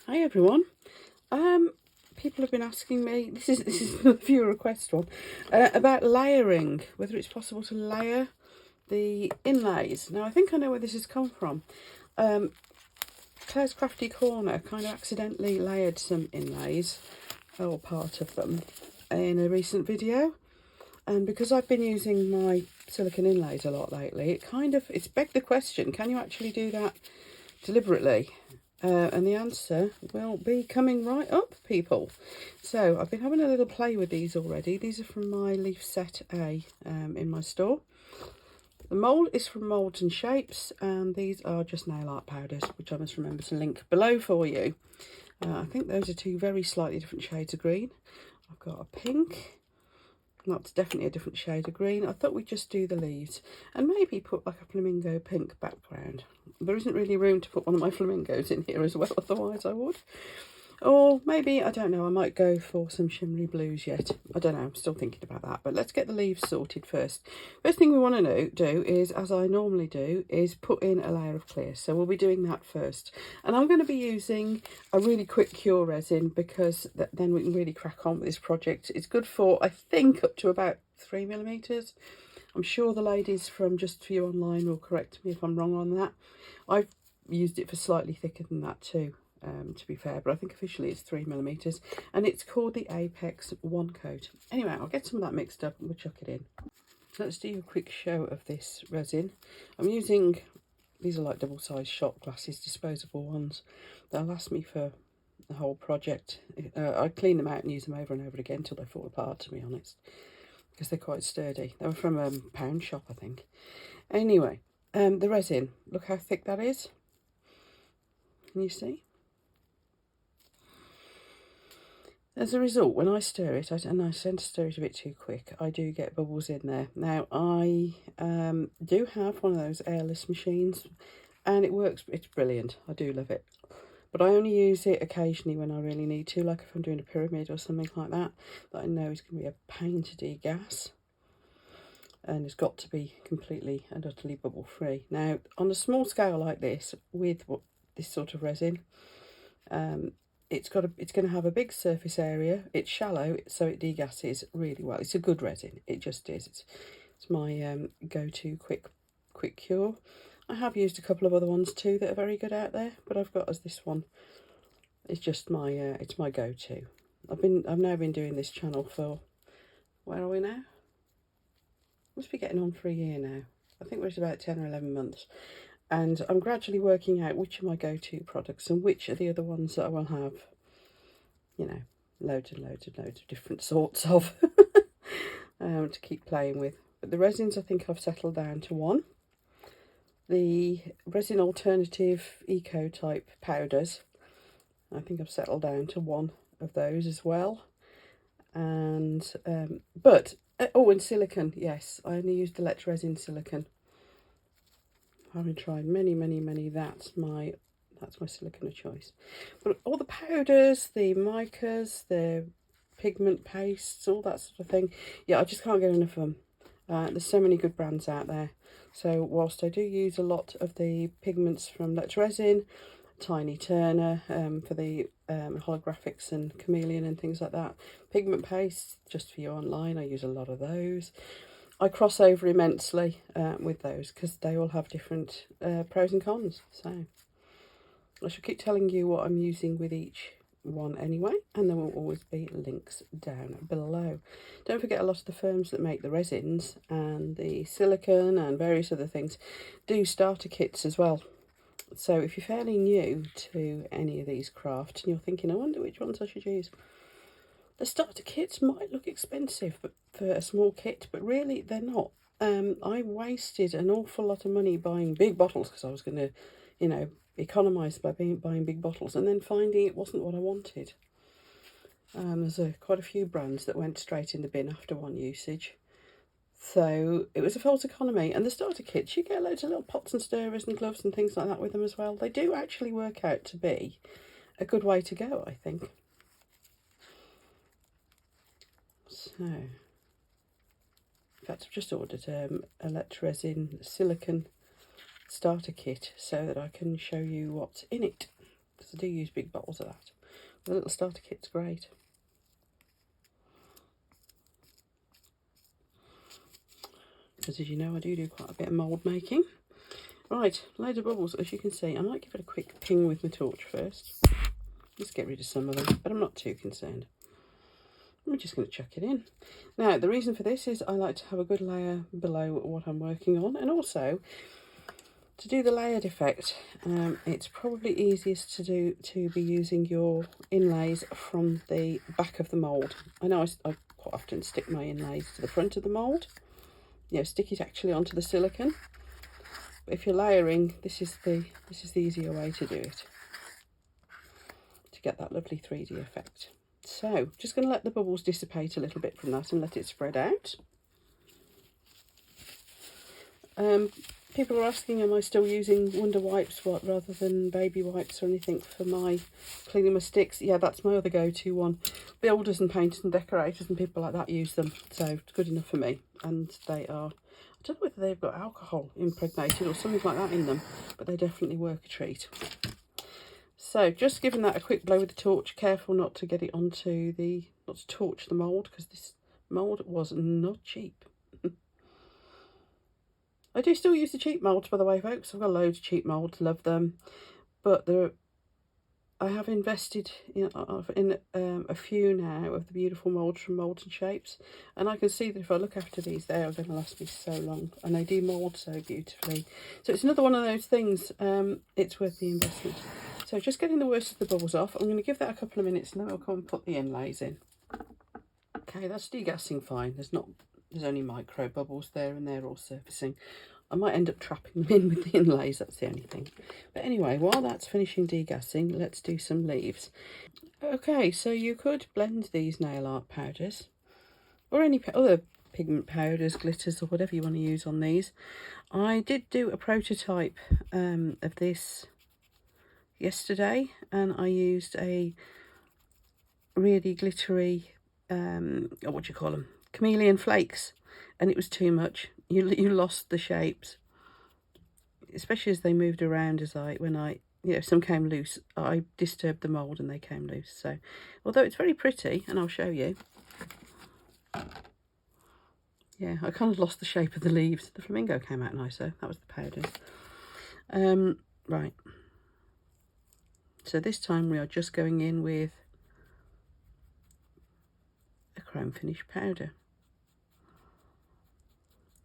Hi everyone. People have been asking me, this is a viewer request one, about layering, whether it's possible to layer the inlays. Now I think I know where this has come from. Claire's Crafty Corner kind of accidentally layered some inlays, or part of them, in a recent video. And because I've been using my silicone inlays a lot lately, it's begged the question, can you actually do that deliberately? And the answer will be coming right up, people. So I've been having a little play with these already. These are from my Leaf Set A in my store. The mould is from Moulds and Shapes, and these are just nail art powders, which I must remember to link below for you. I think those are two very slightly different shades of green. I've got a pink. That's definitely a different shade of green. I thought we'd just do the leaves and maybe put like a flamingo pink background. There isn't really room to put one of my flamingos in here as well, otherwise I would. Or maybe, I don't know, I might go for some shimmery blues yet. I don't know, I'm still thinking about that. But let's get the leaves sorted first. First thing we want to do is, as I normally do, is put in a layer of clear. So we'll be doing that first. And I'm going to be using a really quick cure resin because then we can really crack on with this project. It's good for, I think, up to about 3mm. I'm sure the ladies from Just For You Online will correct me if I'm wrong on that. I've used it for slightly thicker than that too. To be fair, but I think officially it's 3mm, and it's called the Apex One Coat. Anyway, I'll get some of that mixed up and we'll chuck it in. Let's do a quick show of this resin. I'm using, these are like double-sized shot glasses, disposable ones. They'll last me for the whole project. I clean them out and use them over and over again until they fall apart, to be honest, because they're quite sturdy. They were from a pound shop, I think. Anyway, the resin, look how thick that is. Can you see? As a result, when I stir it, and I tend to stir it a bit too quick, I do get bubbles in there. Now, I do have one of those airless machines, and it works, it's brilliant. I do love it. But I only use it occasionally when I really need to, like if I'm doing a pyramid or something like that, that I know is going to be a pain to degas. And it's got to be completely and utterly bubble free. Now, on a small scale like this, with this sort of resin, it's going to have a big surface area. It's shallow, so it degasses really well. It's a good resin. It just is. It's my go-to quick cure. I have used a couple of other ones too that are very good out there, but I've got as this one. It's just my it's my go-to. I've now been doing this channel for, where are we now? Must be getting on for a year now. I think we're at about 10 or 11 months. And I'm gradually working out which are my go-to products and which are the other ones that I will have, you know, loads and loads and loads of different sorts of to keep playing with. But the resins, I think I've settled down to one. The resin alternative eco type powders, I think I've settled down to one of those as well. And and silicone, yes, I only used the Let's Resin silicone. Having tried many, that's my silicone of choice. But all the powders, the micas, the pigment pastes, all that sort of thing, yeah, I just can't get enough of them. There's so many good brands out there. So whilst I do use a lot of the pigments from Let's Resin, Tiny Turner for the holographics and chameleon and things like that, pigment pastes, Just For You Online, I use a lot of those. I cross over immensely with those because they all have different pros and cons. So I shall keep telling you what I'm using with each one anyway, and there will always be links down below. Don't forget, a lot of the firms that make the resins and the silicone and various other things do starter kits as well. So if you're fairly new to any of these crafts and you're thinking, I wonder which ones I should use, the starter kits might look expensive for a small kit, but really they're not. I wasted an awful lot of money buying big bottles because I was going to, you know, economise by buying big bottles, and then finding it wasn't what I wanted. There's quite a few brands that went straight in the bin after one usage. So it was a false economy. And the starter kits, you get loads of little pots and stirrers and gloves and things like that with them as well. They do actually work out to be a good way to go, I think. So, in fact, I've just ordered a Let's Resin silicone starter kit so that I can show you what's in it. because I do use big bottles of that. The little starter kit's great. Because as you know, I do quite a bit of mould making. Right, loads of bubbles, as you can see. I might give it a quick ping with my torch first. Just get rid of some of them, but I'm not too concerned. I'm just going to chuck it in. Now, the reason for this is I like to have a good layer below what I'm working on, and also to do the layered effect, it's probably easiest to be using your inlays from the back of the mould. I know I quite often stick my inlays to the front of the mould. You know, stick it actually onto the silicone. But if you're layering, this is the easier way to do it, to get that lovely 3D effect. So, just going to let the bubbles dissipate a little bit from that and let it spread out. People are asking, am I still using Wonder Wipes rather than baby wipes or anything for my cleaning my sticks? Yeah, that's my other go-to one. Builders and painters and decorators and people like that use them, so it's good enough for me. And they are, I don't know whether they've got alcohol impregnated or something like that in them, but they definitely work a treat. So just giving that a quick blow with the torch, careful not to get it onto not to torch the mould, because this mould was not cheap. I do still use the cheap moulds, by the way, folks. I've got loads of cheap moulds, love them. But I have invested in a few now of the beautiful moulds from Moulds and Shapes. And I can see that if I look after these, they are going to last me so long. And they demold so beautifully. So it's another one of those things, it's worth the investment. So just getting the worst of the bubbles off. I'm going to give that a couple of minutes and then I'll come and put the inlays in. Okay, that's degassing fine. There's only micro bubbles there and they're all surfacing. I might end up trapping them in with the inlays, that's the only thing. But anyway, while that's finishing degassing, let's do some leaves. Okay, so you could blend these nail art powders or any other pigment powders, glitters or whatever you want to use on these. I did do a prototype of this yesterday and I used a really glittery, what do you call them? Chameleon flakes, and it was too much. You lost the shapes, especially as they moved around some came loose. I disturbed the mould and they came loose. So, although it's very pretty, and I'll show you. Yeah, I kind of lost the shape of the leaves. The flamingo came out nicer. That was the powders. Right. So this time we are just going in with a chrome finish powder.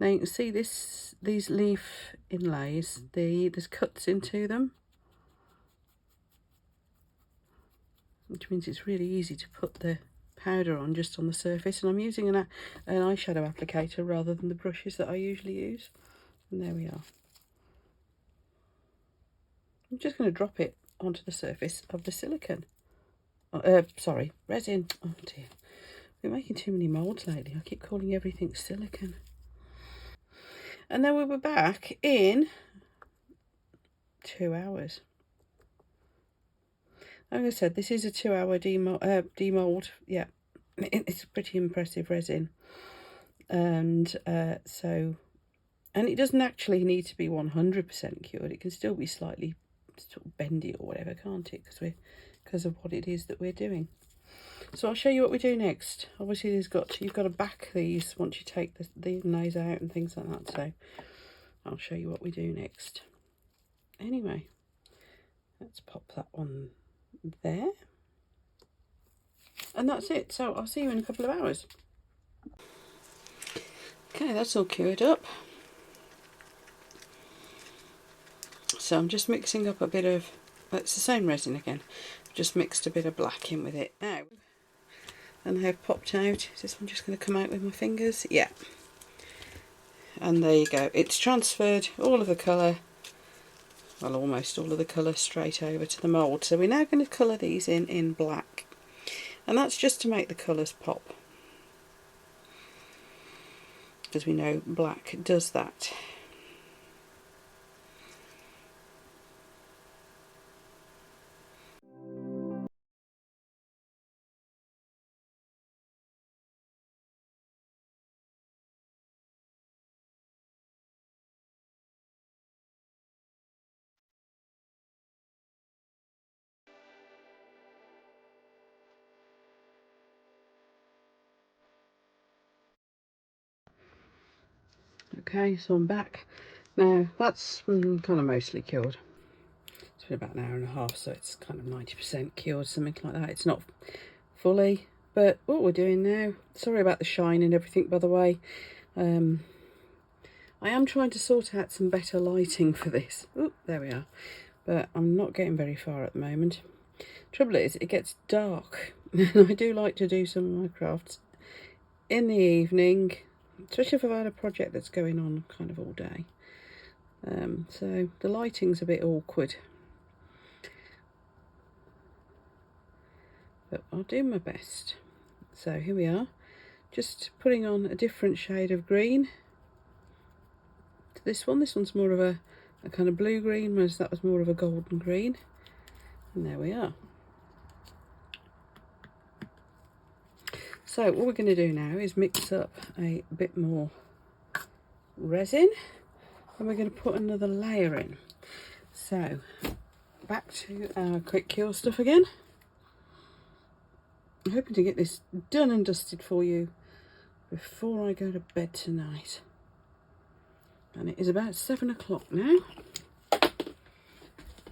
Now you can see these leaf inlays, there's cuts into them, which means it's really easy to put the powder on just on the surface. And I'm using an eyeshadow applicator rather than the brushes that I usually use. And there we are. I'm just going to drop it onto the surface of the silicone. Sorry, resin. Oh dear. We're making too many moulds lately. I keep calling everything silicone. And then we'll be back in 2 hours. Like I said, this is a 2-hour demold. Yeah, it's a pretty impressive resin. And and it doesn't actually need to be 100% cured. It can still be slightly sort of bendy or whatever, can't it? Because of what it is that we're doing. So I'll show you what we do next. Obviously, you've got to back these once you take the inlays out and things like that. So I'll show you what we do next. Anyway, let's pop that one there. And that's it. So I'll see you in a couple of hours. Okay, that's all cured up. So I'm just mixing up a bit of, it's the same resin again, just mixed a bit of black in with it now. And they've popped out. Is this one just going to come out with my fingers? Yeah. And there you go. It's transferred all of the colour, well, almost all of the colour, straight over to the mould. So we're now going to colour these in black. And that's just to make the colours pop, because we know black does that. Okay, so I'm back. Now that's kind of mostly cured. It's been about an hour and a half, so it's kind of 90% cured, something like that. It's not fully, but what we're doing now, sorry about the shine and everything, by the way. I am trying to sort out some better lighting for this. Oop, there we are. But I'm not getting very far at the moment. Trouble is, it gets dark. I do like to do some of my crafts in the evening, especially if I've had a project that's going on kind of all day. So the lighting's a bit awkward. But I'll do my best. So here we are. Just putting on a different shade of green to this one. This one's more of a kind of blue green, whereas that was more of a golden green. And there we are. So what we're going to do now is mix up a bit more resin, and we're going to put another layer in. So back to our quick cure stuff again. I'm hoping to get this done and dusted for you before I go to bed tonight. And it is about 7 o'clock now.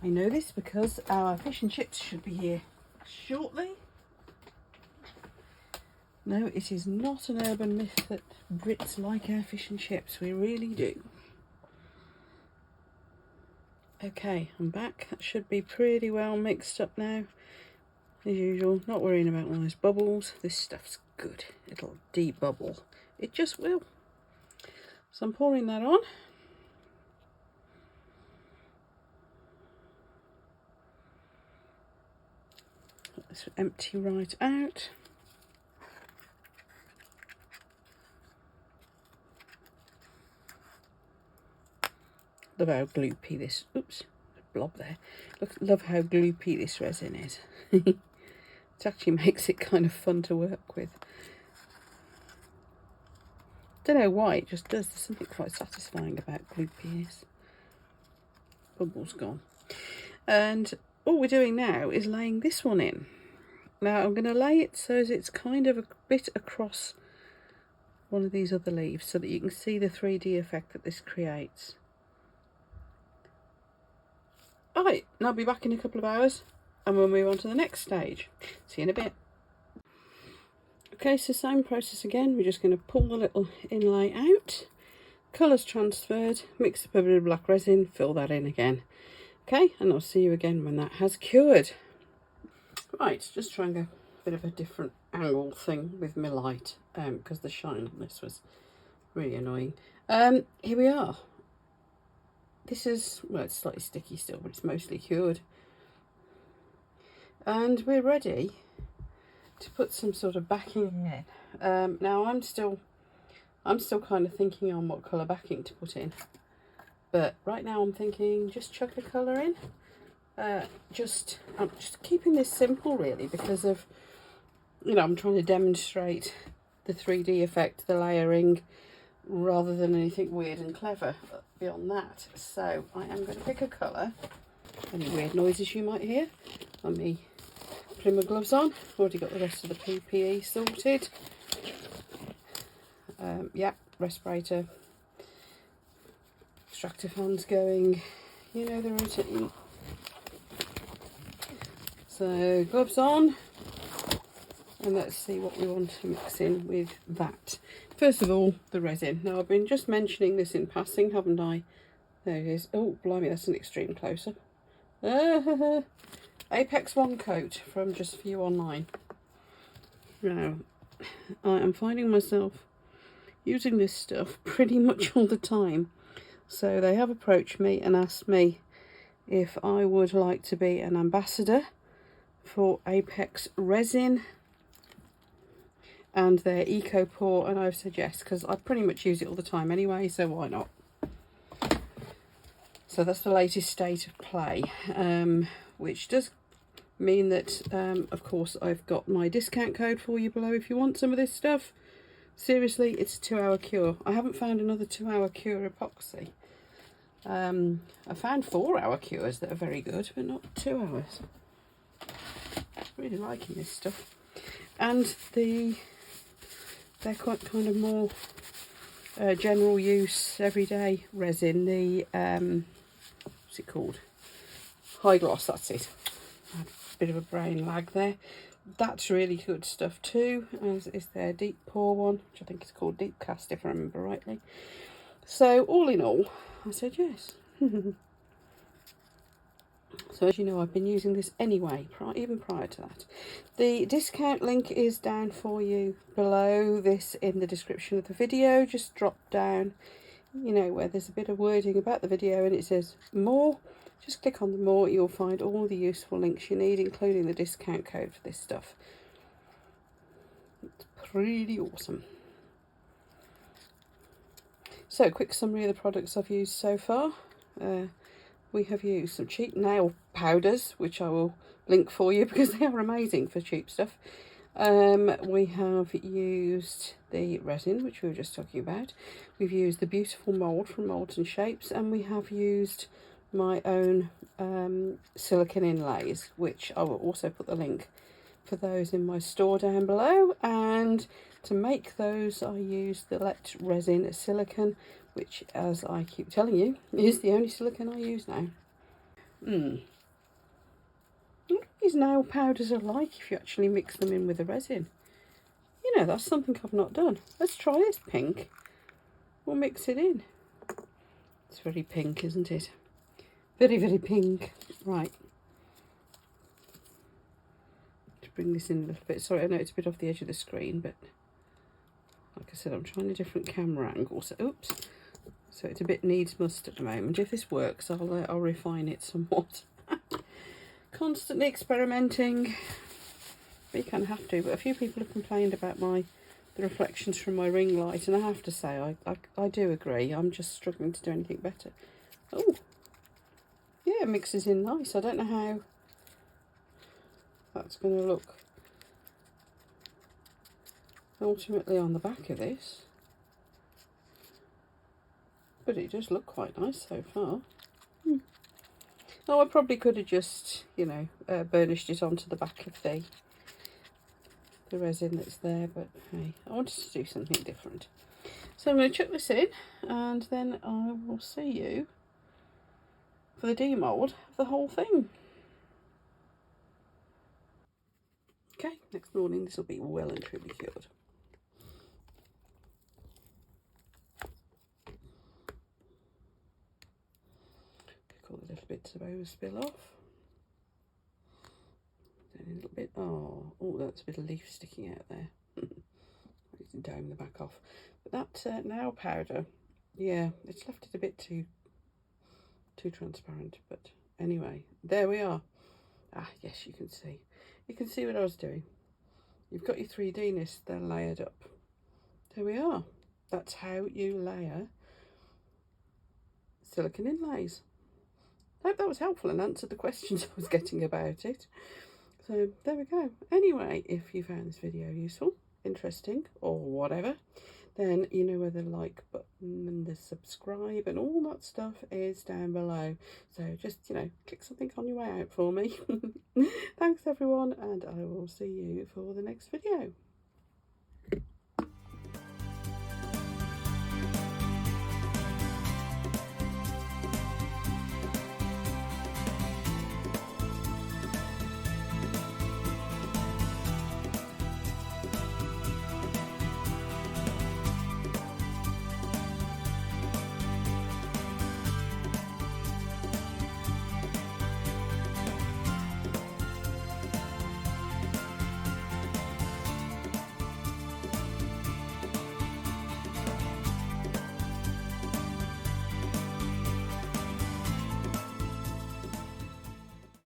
I know this because our fish and chips should be here shortly. No, it is not an urban myth that Brits like our fish and chips. We really do. Okay, I'm back. That should be pretty well mixed up now. As usual, not worrying about all those bubbles. This stuff's good. It'll de-bubble. It just will. So I'm pouring that on. Let this empty right out. Love how gloopy this, oops, blob there. Love how gloopy this resin is. It actually makes it kind of fun to work with. Don't know why, it just does. There's something quite satisfying about gloopiness. Bubble's gone. And all we're doing now is laying this one in. Now I'm going to lay it so as it's kind of a bit across one of these other leaves so that you can see the 3D effect that this creates. Alright, and I'll be back in a couple of hours and we'll move on to the next stage. See you in a bit. Okay, so same process again. We're just going to pull the little inlay out. Colours transferred, mix up a bit of black resin, fill that in again. Okay, and I'll see you again when that has cured. Right, just trying a bit of a different angle thing with my light because the shine on this was really annoying. Here we are. This is, well, it's slightly sticky still, but it's mostly cured. And we're ready to put some sort of backing in. Now I'm still kind of thinking on what colour backing to put in. But right now I'm thinking just chuck a colour in. I'm just keeping this simple really because of, you know, I'm trying to demonstrate the 3D effect, the layering, rather than anything weird and clever beyond that. So I am going to pick a colour. Any weird noises you might hear. Let me put my gloves on. Already got the rest of the PPE sorted. Yeah, respirator, extractor fans going. You know the routine. So gloves on. And let's see what we want to mix in with that. First of all, the resin. Now, I've been just mentioning this in passing, haven't I? There it is. Oh, blimey, that's an extreme close-up. Apex One Coat from Just For You Online. Now, I am finding myself using this stuff pretty much all the time. So they have approached me and asked me if I would like to be an ambassador for Apex Resin and their Eco Pour, and I've said yes because I pretty much use it all the time anyway, so why not? So that's the latest state of play, which does mean that of course I've got my discount code for you below if you want some of this stuff. Seriously, it's a 2-hour cure. I haven't found another 2-hour cure epoxy. I found 4-hour cures that are very good, but not 2 hours. Really liking this stuff. And they're quite kind of more general use, everyday resin, the, what's it called? High gloss, that's it. A bit of a brain lag there. That's really good stuff too, as is their deep pour one, which I think is called Deep Cast if I remember rightly. So all in all, I said yes. So as you know, I've been using this anyway, even prior to that. The discount link is down for you below this in the description of the video. Just drop down, you know, where there's a bit of wording about the video and it says more. Just click on the more, you'll find all the useful links you need, including the discount code for this stuff. It's pretty awesome. So, quick summary of the products I've used so far. We have used some cheap nail powders, which I will link for you because they are amazing for cheap stuff. We have used the resin, which we were just talking about. We've used the beautiful mould from Moulds and Shapes, and we have used my own Silicone Inlays, which I will also put the link for those in my store down below. And to make those, I used the Let Resin Silicone, which, as I keep telling you, is the only silicone I use now. What these nail powders are like if you actually mix them in with the resin. You know, that's something I've not done. Let's try this pink. We'll mix it in. It's very pink, isn't it? Very, very pink. Right. To bring this in a little bit. Sorry, I know it's a bit off the edge of the screen, but like I said, I'm trying a different camera angle. So, oops. So it's a bit needs must at the moment. If this works, I'll refine it somewhat. Constantly experimenting. But you kind of have to. But a few people have complained about the reflections from my ring light, and I have to say, I do agree. I'm just struggling to do anything better. Oh, yeah, it mixes in nice. I don't know how that's going to look ultimately on the back of this, but it does look quite nice so far. Oh, I probably could have just, you know, burnished it onto the back of the resin that's there, but hey, I wanted to do something different. So I'm going to chuck this in, and then I will see you for the demold of the whole thing. Okay, next morning this will be well and truly cured. Pick all the little bits of overspill off. Then a little bit, oh, that's a bit of leaf sticking out there. I need to dome the back off. But that nail powder, yeah, it's left it a bit too transparent, but anyway, there we are. Ah, yes, you can see. You can see what I was doing. You've got your 3D-ness then layered up. There we are. That's how you layer silicone inlays. I hope that was helpful and answered the questions I was getting about it. So there we go. Anyway, if you found this video useful, interesting, or whatever, then you know where the like button and the subscribe and all that stuff is down below. So just, you know, click something on your way out for me. Thanks everyone, and I will see you for the next video.